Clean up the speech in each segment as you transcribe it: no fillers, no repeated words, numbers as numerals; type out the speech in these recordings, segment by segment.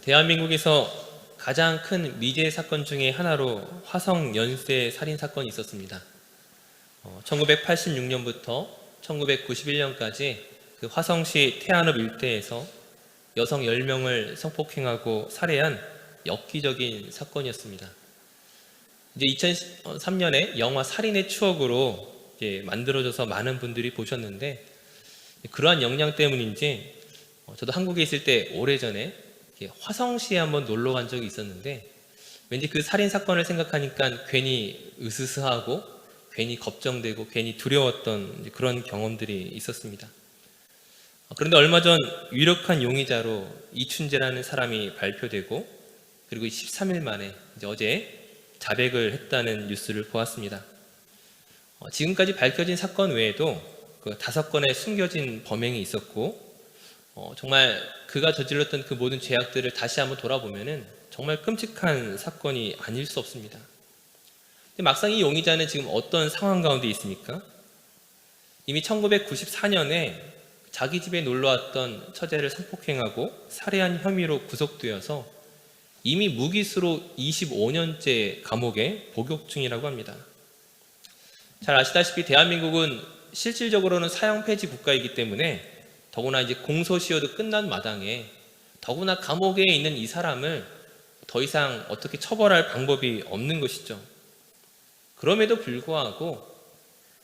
대한민국에서 가장 큰 미제 사건 중에 하나로 화성 연쇄 살인 사건이 있었습니다. 1986년부터 1991년까지 그 화성시 태안읍 일대에서 여성 10명을 성폭행하고 살해한 엽기적인 사건이었습니다. 이제 2003년에 영화 살인의 추억으로 만들어져서 많은 분들이 보셨는데, 그러한 역량 때문인지 저도 한국에 있을 때 오래전에 화성시에 한번 놀러 간 적이 있었는데, 왠지 그 살인 사건을 생각하니까 괜히 으스스하고 괜히 걱정되고 괜히 두려웠던 그런 경험들이 있었습니다. 그런데 얼마 전 유력한 용의자로 이춘재라는 사람이 발표되고, 그리고 13일 만에 어제 자백을 했다는 뉴스를 보았습니다. 지금까지 밝혀진 사건 외에도 그 5건의 숨겨진 범행이 있었고, 정말 그가 저질렀던 그 모든 죄악들을 다시 한번 돌아보면은 정말 끔찍한 사건이 아닐 수 없습니다. 근데 막상 이 용의자는 지금 어떤 상황 가운데 있습니까? 이미 1994년에 자기 집에 놀러왔던 처제를 성폭행하고 살해한 혐의로 구속되어서 이미 무기수로 25년째 감옥에 복역 중이라고 합니다. 잘 아시다시피 대한민국은 실질적으로는 사형 폐지 국가이기 때문에, 더구나 이제 공소시효도 끝난 마당에 더구나 감옥에 있는 이 사람을 더 이상 어떻게 처벌할 방법이 없는 것이죠. 그럼에도 불구하고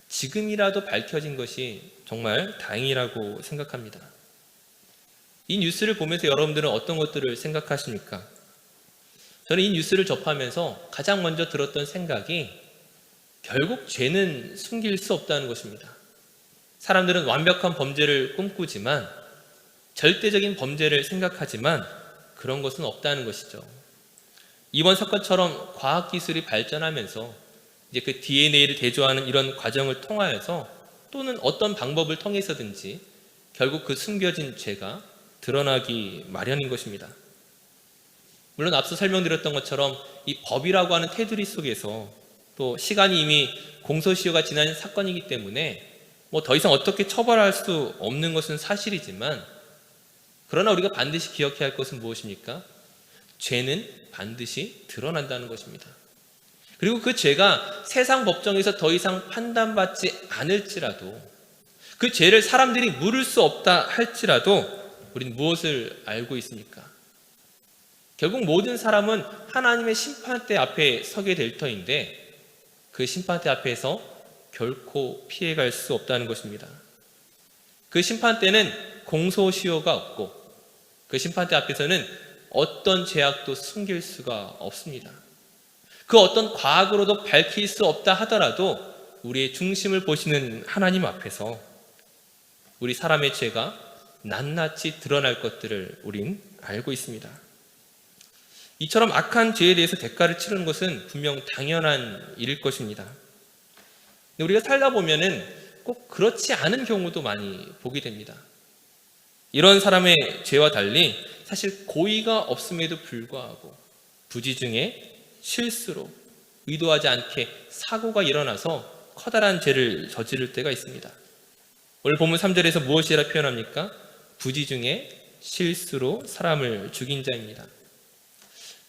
지금이라도 밝혀진 것이 정말 다행이라고 생각합니다. 이 뉴스를 보면서 여러분들은 어떤 것들을 생각하십니까? 저는 이 뉴스를 접하면서 가장 먼저 들었던 생각이, 결국 죄는 숨길 수 없다는 것입니다. 사람들은 완벽한 범죄를 꿈꾸지만, 절대적인 범죄를 생각하지만 그런 것은 없다는 것이죠. 이번 사건처럼 과학기술이 발전하면서 이제 그 DNA를 대조하는 이런 과정을 통하여서, 또는 어떤 방법을 통해서든지 결국 그 숨겨진 죄가 드러나기 마련인 것입니다. 물론 앞서 설명드렸던 것처럼 이 법이라고 하는 테두리 속에서, 또 시간이 이미 공소시효가 지난 사건이기 때문에 더 이상 어떻게 처벌할 수 없는 것은 사실이지만, 그러나 우리가 반드시 기억해야 할 것은 무엇입니까? 죄는 반드시 드러난다는 것입니다. 그리고 그 죄가 세상 법정에서 더 이상 판단받지 않을지라도, 그 죄를 사람들이 물을 수 없다 할지라도 우리는 무엇을 알고 있습니까? 결국 모든 사람은 하나님의 심판대 앞에 서게 될 터인데, 그 심판대 앞에서 결코 피해갈 수 없다는 것입니다. 그 심판대는 공소시효가 없고, 그 심판대 앞에서는 어떤 죄악도 숨길 수가 없습니다. 그 어떤 과학으로도 밝힐 수 없다 하더라도 우리의 중심을 보시는 하나님 앞에서 우리 사람의 죄가 낱낱이 드러날 것들을 우린 알고 있습니다. 이처럼 악한 죄에 대해서 대가를 치르는 것은 분명 당연한 일일 것입니다. 우리가 살다 보면은 꼭 그렇지 않은 경우도 많이 보게 됩니다. 이런 사람의 죄와 달리 사실 고의가 없음에도 불구하고 부지 중에 실수로 의도하지 않게 사고가 일어나서 커다란 죄를 저지를 때가 있습니다. 오늘 본문 3절에서 무엇이라 표현합니까? 부지 중에 실수로 사람을 죽인 자입니다.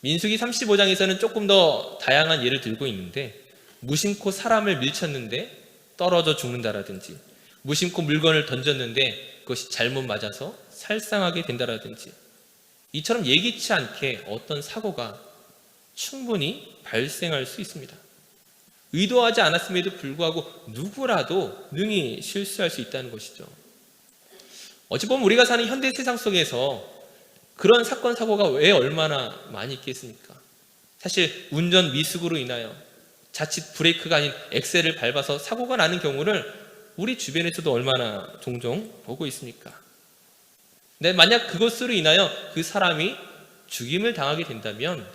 민수기 35장에서는 조금 더 다양한 예를 들고 있는데, 무심코 사람을 밀쳤는데 떨어져 죽는다라든지, 무심코 물건을 던졌는데 그것이 잘못 맞아서 살상하게 된다라든지, 이처럼 예기치 않게 어떤 사고가 충분히 발생할 수 있습니다. 의도하지 않았음에도 불구하고 누구라도 능히 실수할 수 있다는 것이죠. 어찌 보면 우리가 사는 현대 세상 속에서 그런 사건, 사고가 왜 얼마나 많이 있겠습니까? 사실 운전 미숙으로 인하여 자칫 브레이크가 아닌 엑셀을 밟아서 사고가 나는 경우를 우리 주변에서도 얼마나 종종 보고 있습니까? 근데 만약 그것으로 인하여 그 사람이 죽임을 당하게 된다면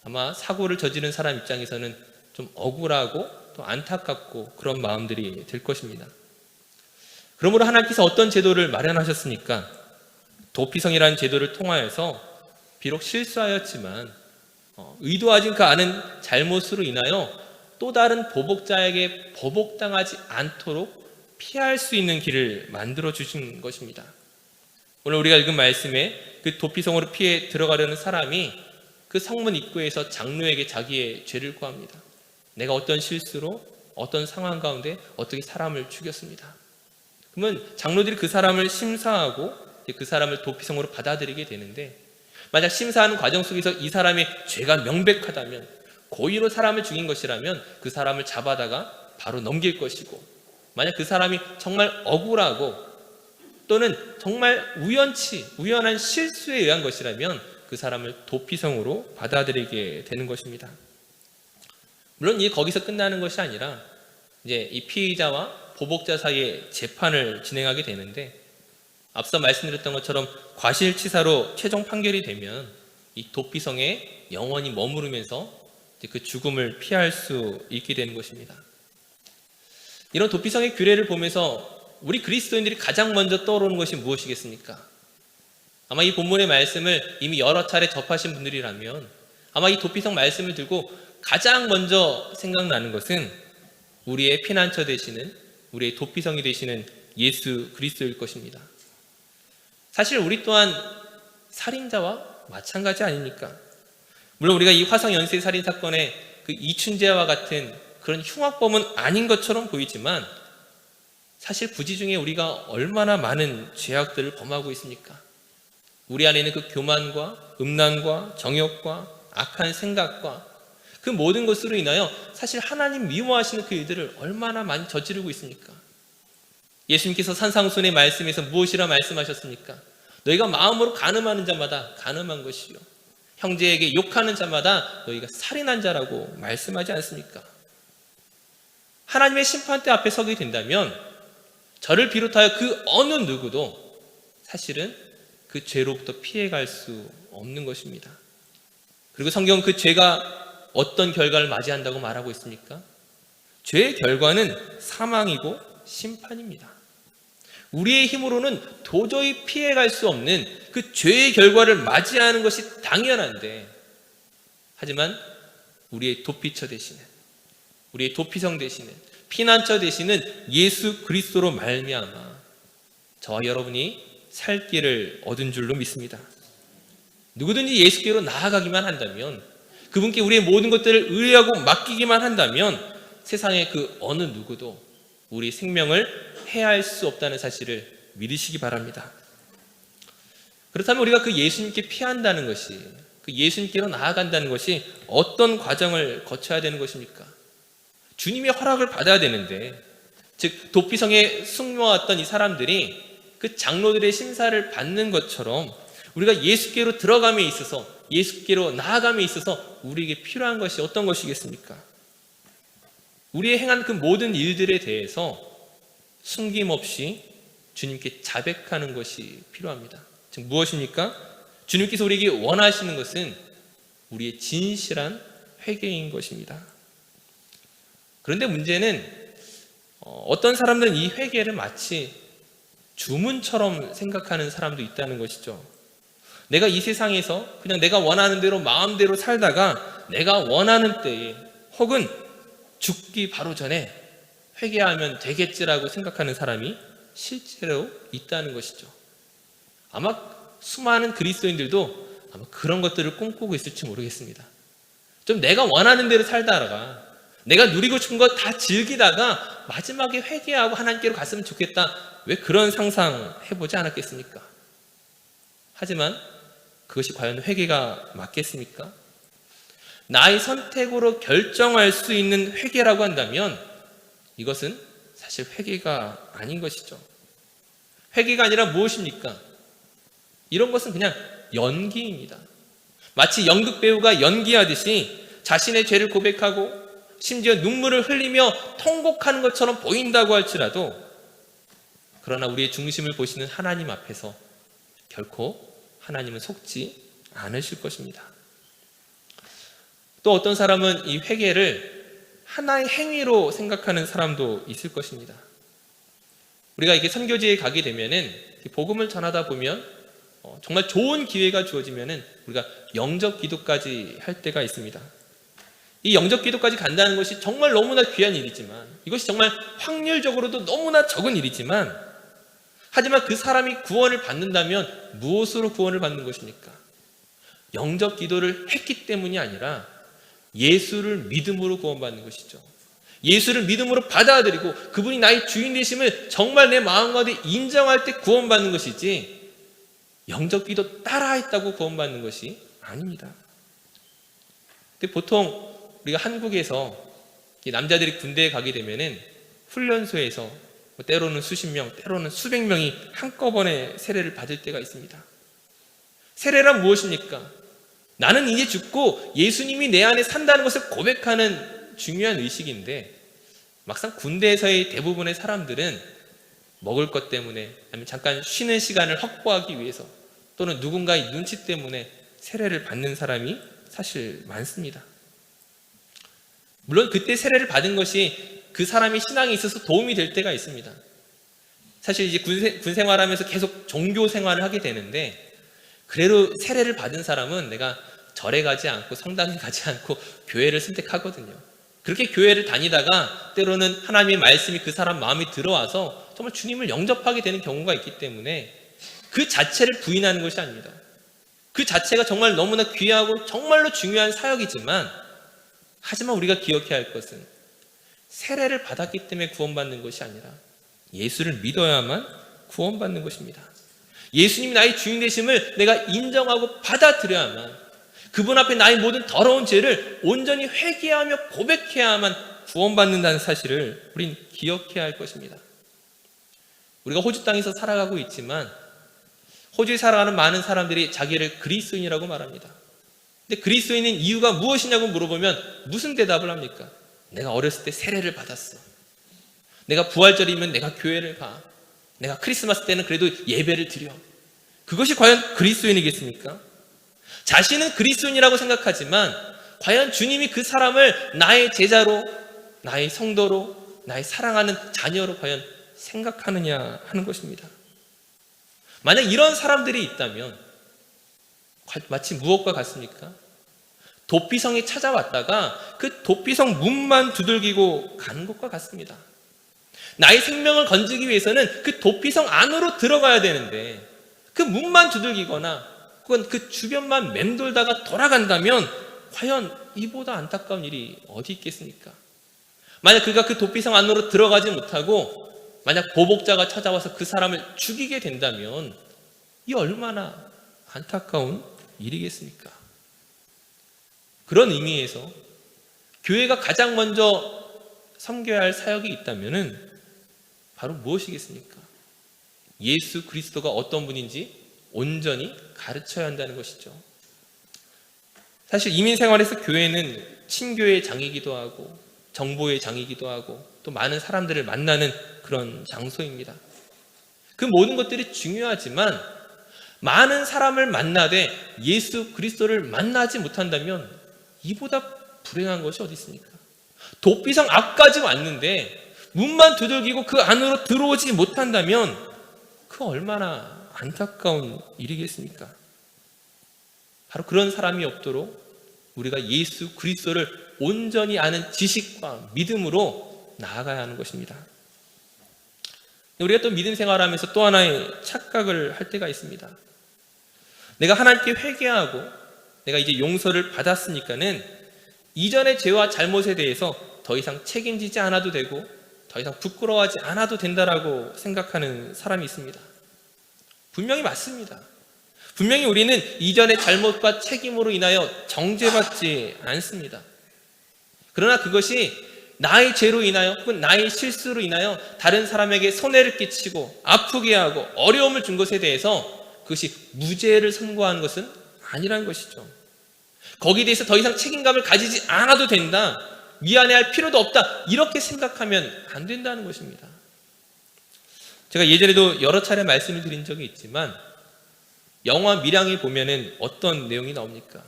아마 사고를 저지른 사람 입장에서는 좀 억울하고 또 안타깝고 그런 마음들이 들 것입니다. 그러므로 하나님께서 어떤 제도를 마련하셨습니까? 도피성이라는 제도를 통하여서 비록 실수하였지만 의도하지 않은 잘못으로 인하여 또 다른 보복자에게 보복당하지 않도록 피할 수 있는 길을 만들어 주신 것입니다. 오늘 우리가 읽은 말씀에 그 도피성으로 피해 들어가려는 사람이 그 성문 입구에서 장로에게 자기의 죄를 고합니다. 내가 어떤 실수로 어떤 상황 가운데 어떻게 사람을 죽였습니다. 그러면 장로들이 그 사람을 심사하고 그 사람을 도피성으로 받아들이게 되는데, 만약 심사하는 과정 속에서 이 사람의 죄가 명백하다면, 고의로 사람을 죽인 것이라면 그 사람을 잡아다가 바로 넘길 것이고, 만약 그 사람이 정말 억울하고 또는 정말 우연한 실수에 의한 것이라면 그 사람을 도피성으로 받아들이게 되는 것입니다. 물론 이게 거기서 끝나는 것이 아니라 이제 이 피의자와 보복자 사이에 재판을 진행하게 되는데, 앞서 말씀드렸던 것처럼 과실치사로 최종 판결이 되면 이 도피성에 영원히 머무르면서 그 죽음을 피할 수 있게 되는 것입니다. 이런 도피성의 규례를 보면서 우리 그리스도인들이 가장 먼저 떠오르는 것이 무엇이겠습니까? 아마 이 본문의 말씀을 이미 여러 차례 접하신 분들이라면 아마 이 도피성 말씀을 들고 가장 먼저 생각나는 것은 우리의 피난처 되시는, 우리의 도피성이 되시는 예수 그리스도일 것입니다. 사실 우리 또한 살인자와 마찬가지 아닙니까? 물론 우리가 이 화성 연쇄 살인 사건의 그 이춘재와 같은 그런 흉악범은 아닌 것처럼 보이지만, 사실 부지 중에 우리가 얼마나 많은 죄악들을 범하고 있습니까? 우리 안에 있는 그 교만과 음란과 정욕과 악한 생각과 그 모든 것으로 인하여 사실 하나님 미워하시는 그 일들을 얼마나 많이 저지르고 있습니까? 예수님께서 산상순의 말씀에서 무엇이라 말씀하셨습니까? 너희가 마음으로 간음하는 자마다 간음한 것이요, 형제에게 욕하는 자마다 너희가 살인한 자라고 말씀하지 않습니까? 하나님의 심판대 앞에 서게 된다면 저를 비롯하여 그 어느 누구도 사실은 그 죄로부터 피해갈 수 없는 것입니다. 그리고 성경은 그 죄가 어떤 결과를 맞이한다고 말하고 있습니까? 죄의 결과는 사망이고 심판입니다. 우리의 힘으로는 도저히 피해갈 수 없는 그 죄의 결과를 맞이하는 것이 당연한데, 하지만 우리의 도피처 되시는, 우리의 도피성 되시는, 피난처 되시는 예수 그리스도로 말미암아 저와 여러분이 살 길을 얻은 줄로 믿습니다. 누구든지 예수께로 나아가기만 한다면, 그분께 우리의 모든 것들을 의뢰하고 맡기기만 한다면 세상의 그 어느 누구도 우리 생명을 해할 수 없다는 사실을 믿으시기 바랍니다. 그렇다면 우리가 그 예수님께 피한다는 것이, 그 예수님께로 나아간다는 것이 어떤 과정을 거쳐야 되는 것입니까? 주님의 허락을 받아야 되는데, 즉 도피성에 숨어왔던 이 사람들이 그 장로들의 심사를 받는 것처럼 우리가 예수께로 들어감에 있어서, 예수께로 나아감에 있어서 우리에게 필요한 것이 어떤 것이겠습니까? 우리의 행한 그 모든 일들에 대해서 숨김없이 주님께 자백하는 것이 필요합니다. 즉 무엇입니까? 주님께서 우리에게 원하시는 것은 우리의 진실한 회개인 것입니다. 그런데 문제는 어떤 사람들은 이 회개를 마치 주문처럼 생각하는 사람도 있다는 것이죠. 내가 이 세상에서 그냥 내가 원하는 대로 마음대로 살다가 내가 원하는 때에, 혹은 죽기 바로 전에 회개하면 되겠지라고 생각하는 사람이 실제로 있다는 것이죠. 아마 수많은 그리스도인들도 아마 그런 것들을 꿈꾸고 있을지 모르겠습니다. 좀 내가 원하는 대로 살다가, 내가 누리고 싶은 거 다 즐기다가 마지막에 회개하고 하나님께로 갔으면 좋겠다, 왜 그런 상상 해보지 않았겠습니까? 하지만 그것이 과연 회개가 맞겠습니까? 나의 선택으로 결정할 수 있는 회개라고 한다면 이것은 사실 회개가 아닌 것이죠. 회개가 아니라 무엇입니까? 이런 것은 그냥 연기입니다. 마치 연극 배우가 연기하듯이 자신의 죄를 고백하고 심지어 눈물을 흘리며 통곡하는 것처럼 보인다고 할지라도, 그러나 우리의 중심을 보시는 하나님 앞에서 결코 하나님은 속지 않으실 것입니다. 또 어떤 사람은 이 회개를 하나의 행위로 생각하는 사람도 있을 것입니다. 우리가 이게 선교지에 가게 되면은 복음을 전하다 보면 정말 좋은 기회가 주어지면은 우리가 영접 기도까지 할 때가 있습니다. 이 영접 기도까지 간다는 것이 정말 너무나 귀한 일이지만, 이것이 정말 확률적으로도 너무나 적은 일이지만, 하지만 그 사람이 구원을 받는다면 무엇으로 구원을 받는 것입니까? 영접 기도를 했기 때문이 아니라 예수를 믿음으로 구원받는 것이죠. 예수를 믿음으로 받아들이고 그분이 나의 주인 되심을 정말 내 마음 가운데 인정할 때 구원받는 것이지, 영접 기도 따라했다고 구원받는 것이 아닙니다. 근데 보통 우리가 한국에서 남자들이 군대에 가게 되면은 훈련소에서 때로는 수십 명, 때로는 수백 명이 한꺼번에 세례를 받을 때가 있습니다. 세례란 무엇입니까? 나는 이제 죽고 예수님이 내 안에 산다는 것을 고백하는 중요한 의식인데, 막상 군대에서의 대부분의 사람들은 먹을 것 때문에, 아니면 잠깐 쉬는 시간을 확보하기 위해서, 또는 누군가의 눈치 때문에 세례를 받는 사람이 사실 많습니다. 물론 그때 세례를 받은 것이 그 사람의 신앙에 있어서 도움이 될 때가 있습니다. 사실 이제 군 생활하면서 계속 종교 생활을 하게 되는데, 그래도 세례를 받은 사람은 내가 절에 가지 않고 성당에 가지 않고 교회를 선택하거든요. 그렇게 교회를 다니다가 때로는 하나님의 말씀이 그 사람 마음에 들어와서 정말 주님을 영접하게 되는 경우가 있기 때문에 그 자체를 부인하는 것이 아닙니다. 그 자체가 정말 너무나 귀하고 정말로 중요한 사역이지만, 하지만 우리가 기억해야 할 것은 세례를 받았기 때문에 구원받는 것이 아니라 예수를 믿어야만 구원받는 것입니다. 예수님이 나의 주인 되심을 내가 인정하고 받아들여야만, 그분 앞에 나의 모든 더러운 죄를 온전히 회개하며 고백해야만 구원받는다는 사실을 우린 기억해야 할 것입니다. 우리가 호주 땅에서 살아가고 있지만 호주에 살아가는 많은 사람들이 자기를 그리스도인이라고 말합니다. 근데 그리스도인인 이유가 무엇이냐고 물어보면 무슨 대답을 합니까? 내가 어렸을 때 세례를 받았어. 내가 부활절이면 내가 교회를 가. 내가 크리스마스 때는 그래도 예배를 드려. 그것이 과연 그리스도인이겠습니까? 자신은 그리스도인이라고 생각하지만 과연 주님이 그 사람을 나의 제자로, 나의 성도로, 나의 사랑하는 자녀로 과연 생각하느냐 하는 것입니다. 만약 이런 사람들이 있다면 마치 무엇과 같습니까? 도피성에 찾아왔다가 그 도피성 문만 두들기고 가는 것과 같습니다. 나의 생명을 건지기 위해서는 그 도피성 안으로 들어가야 되는데 그 문만 두들기거나 혹은 그 주변만 맴돌다가 돌아간다면 과연 이보다 안타까운 일이 어디 있겠습니까? 만약 그가 그 도피성 안으로 들어가지 못하고 만약 보복자가 찾아와서 그 사람을 죽이게 된다면 이 얼마나 안타까운 일이겠습니까? 그런 의미에서 교회가 가장 먼저 섬겨야 할 사역이 있다면 바로 무엇이겠습니까? 예수 그리스도가 어떤 분인지 온전히 가르쳐야 한다는 것이죠. 사실 이민 생활에서 교회는 친교의 장이기도 하고 정보의 장이기도 하고 또 많은 사람들을 만나는 그런 장소입니다. 그 모든 것들이 중요하지만 많은 사람을 만나되 예수 그리스도를 만나지 못한다면 이보다 불행한 것이 어디 있습니까? 도피성 앞까지 왔는데 문만 두들기고 그 안으로 들어오지 못한다면 그 얼마나 안타까운 일이겠습니까? 바로 그런 사람이 없도록 우리가 예수 그리스도를 온전히 아는 지식과 믿음으로 나아가야 하는 것입니다. 우리가 또 믿음 생활하면서 또 하나의 착각을 할 때가 있습니다. 내가 하나님께 회개하고 내가 이제 용서를 받았으니까는 이전의 죄와 잘못에 대해서 더 이상 책임지지 않아도 되고 더 이상 부끄러워하지 않아도 된다라고 생각하는 사람이 있습니다. 분명히 맞습니다. 분명히 우리는 이전의 잘못과 책임으로 인하여 정죄받지 않습니다. 그러나 그것이 나의 죄로 인하여 혹은 나의 실수로 인하여 다른 사람에게 손해를 끼치고 아프게 하고 어려움을 준 것에 대해서 그것이 무죄를 선고하는 것은 아니라는 것이죠. 거기에 대해서 더 이상 책임감을 가지지 않아도 된다, 미안해할 필요도 없다, 이렇게 생각하면 안 된다는 것입니다. 제가 예전에도 여러 차례 말씀을 드린 적이 있지만 영화 밀양에 보면은 어떤 내용이 나옵니까?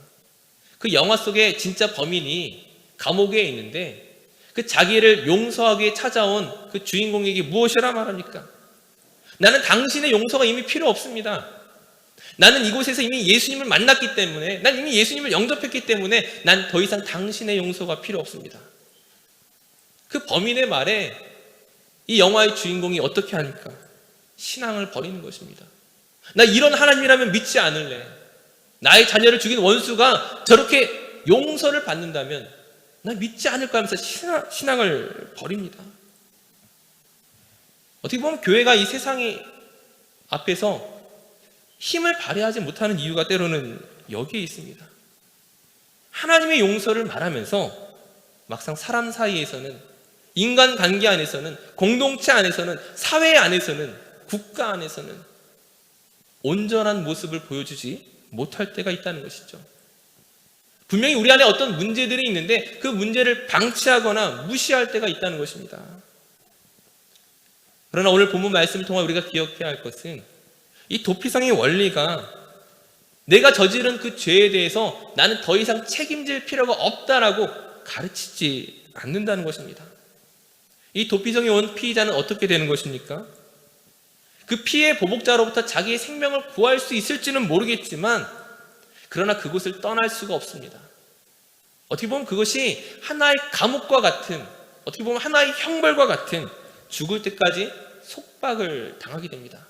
그 영화 속에 진짜 범인이 감옥에 있는데 그 자기를 용서하기에 찾아온 그 주인공에게 무엇이라 말합니까? 나는 당신의 용서가 이미 필요 없습니다. 나는 이곳에서 이미 예수님을 만났기 때문에, 난 이미 예수님을 영접했기 때문에 난 더 이상 당신의 용서가 필요 없습니다. 그 범인의 말에 이 영화의 주인공이 어떻게 하니까? 신앙을 버리는 것입니다. 나 이런 하나님이라면 믿지 않을래. 나의 자녀를 죽인 원수가 저렇게 용서를 받는다면 나 믿지 않을까 하면서 신앙을 버립니다. 어떻게 보면 교회가 이 세상의 앞에서 힘을 발휘하지 못하는 이유가 때로는 여기에 있습니다. 하나님의 용서를 말하면서 막상 사람 사이에서는, 인간관계 안에서는, 공동체 안에서는, 사회 안에서는, 국가 안에서는 온전한 모습을 보여주지 못할 때가 있다는 것이죠. 분명히 우리 안에 어떤 문제들이 있는데 그 문제를 방치하거나 무시할 때가 있다는 것입니다. 그러나 오늘 본문 말씀을 통해 우리가 기억해야 할 것은 이 도피성의 원리가 내가 저지른 그 죄에 대해서 나는 더 이상 책임질 필요가 없다라고 가르치지 않는다는 것입니다. 이 도피성에 온 피의자는 어떻게 되는 것입니까? 그 피해 보복자로부터 자기의 생명을 구할 수 있을지는 모르겠지만 그러나 그곳을 떠날 수가 없습니다. 어떻게 보면 그것이 하나의 감옥과 같은, 어떻게 보면 하나의 형벌과 같은 죽을 때까지 속박을 당하게 됩니다.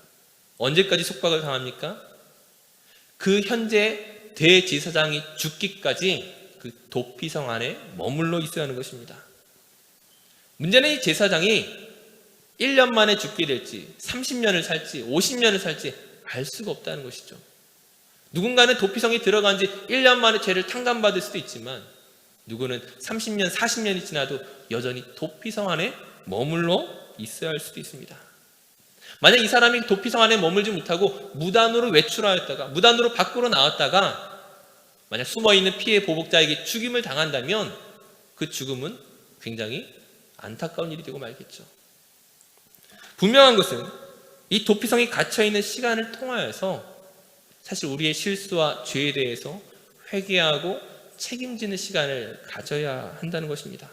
언제까지 속박을 당합니까? 그 현재 대제사장이 죽기까지 그 도피성 안에 머물러 있어야 하는 것입니다. 문제는 이 제사장이 1년 만에 죽게 될지 30년을 살지 50년을 살지 알 수가 없다는 것이죠. 누군가는 도피성에 들어간 지 1년 만에 죄를 탕감받을 수도 있지만 누구는 30년 40년이 지나도 여전히 도피성 안에 머물러 있어야 할 수도 있습니다. 만약 이 사람이 도피성 안에 머물지 못하고 무단으로 외출하였다가 무단으로 밖으로 나왔다가 만약 숨어있는 피해 보복자에게 죽임을 당한다면 그 죽음은 굉장히 안타까운 일이 되고 말겠죠. 분명한 것은 이 도피성에 갇혀있는 시간을 통하여서 사실 우리의 실수와 죄에 대해서 회개하고 책임지는 시간을 가져야 한다는 것입니다.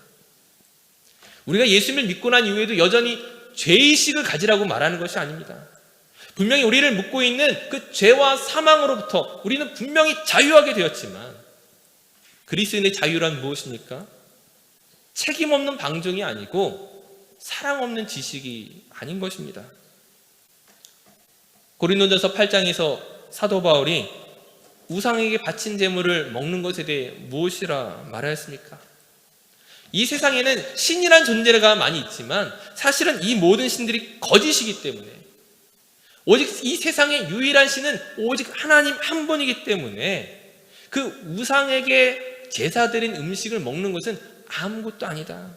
우리가 예수님을 믿고 난 이후에도 여전히 죄의식을 가지라고 말하는 것이 아닙니다. 분명히 우리를 묶고 있는 그 죄와 사망으로부터 우리는 분명히 자유하게 되었지만 그리스도인의 자유란 무엇입니까? 책임 없는 방종이 아니고 사랑 없는 지식이 아닌 것입니다. 고린도전서 8장에서 사도 바울이 우상에게 바친 제물을 먹는 것에 대해 무엇이라 말하였습니까? 이 세상에는 신이란 존재가 많이 있지만 사실은 이 모든 신들이 거짓이기 때문에 오직 이 세상의 유일한 신은 오직 하나님 한 분이기 때문에 그 우상에게 제사 드린 음식을 먹는 것은 아무것도 아니다.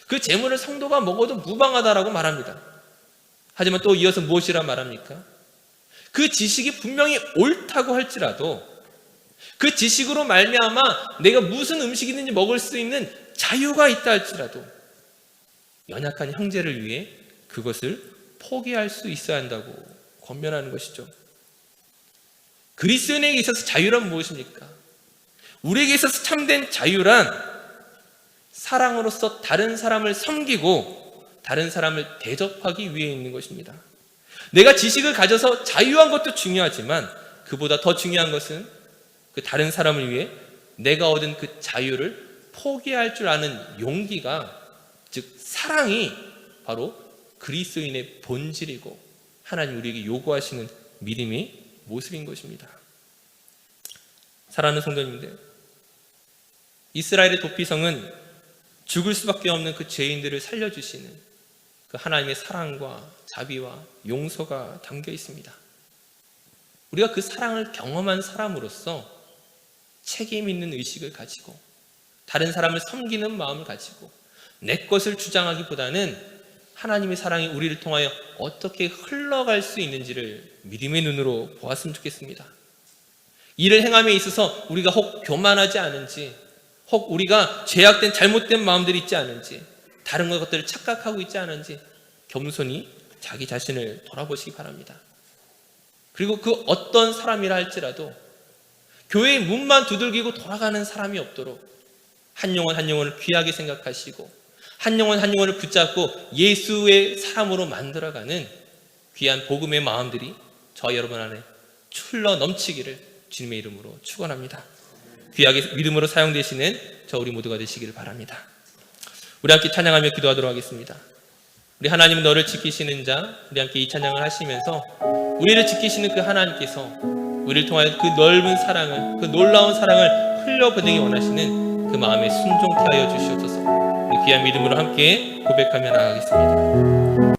그 제물을 성도가 먹어도 무방하다라고 말합니다. 하지만 또 이어서 무엇이라 말합니까? 그 지식이 분명히 옳다고 할지라도 그 지식으로 말미암아 내가 무슨 음식이 있는지 먹을 수 있는 자유가 있다 할지라도 연약한 형제를 위해 그것을 포기할 수 있어야 한다고 권면하는 것이죠. 그리스도인에게 있어서 자유란 무엇입니까? 우리에게 있어서 참된 자유란 사랑으로서 다른 사람을 섬기고 다른 사람을 대접하기 위해 있는 것입니다. 내가 지식을 가져서 자유한 것도 중요하지만 그보다 더 중요한 것은 그 다른 사람을 위해 내가 얻은 그 자유를 포기할 줄 아는 용기가, 즉 사랑이 바로 그리스도인의 본질이고 하나님 우리에게 요구하시는 믿음의 모습인 것입니다. 사랑하는 성도님들, 이스라엘의 도피성은 죽을 수밖에 없는 그 죄인들을 살려주시는 그 하나님의 사랑과 자비와 용서가 담겨 있습니다. 우리가 그 사랑을 경험한 사람으로서 책임 있는 의식을 가지고 다른 사람을 섬기는 마음을 가지고 내 것을 주장하기보다는 하나님의 사랑이 우리를 통하여 어떻게 흘러갈 수 있는지를 믿음의 눈으로 보았으면 좋겠습니다. 이를 행함에 있어서 우리가 혹 교만하지 않은지, 혹 우리가 죄악된 잘못된 마음들이 있지 않은지, 다른 것들을 착각하고 있지 않은지 겸손히 자기 자신을 돌아보시기 바랍니다. 그리고 그 어떤 사람이라 할지라도 교회의 문만 두들기고 돌아가는 사람이 없도록 한 영혼 한 영혼을 귀하게 생각하시고 한 영혼 한 영혼을 붙잡고 예수의 사람으로 만들어가는 귀한 복음의 마음들이 저와 여러분 안에 흘러 넘치기를 주님의 이름으로 축원합니다. 귀하게 믿음으로 사용되시는 저 우리 모두가 되시기를 바랍니다. 우리 함께 찬양하며 기도하도록 하겠습니다. 우리 하나님은 너를 지키시는 자, 우리 함께 이 찬양을 하시면서 우리를 지키시는 그 하나님께서 우리를 통하여 그 넓은 사랑을, 그 놀라운 사랑을 흘려보내기 원하시는 그 마음에 순종케 하여 주시옵소서. 우리 귀한 믿음으로 함께 고백하며 나아가겠습니다.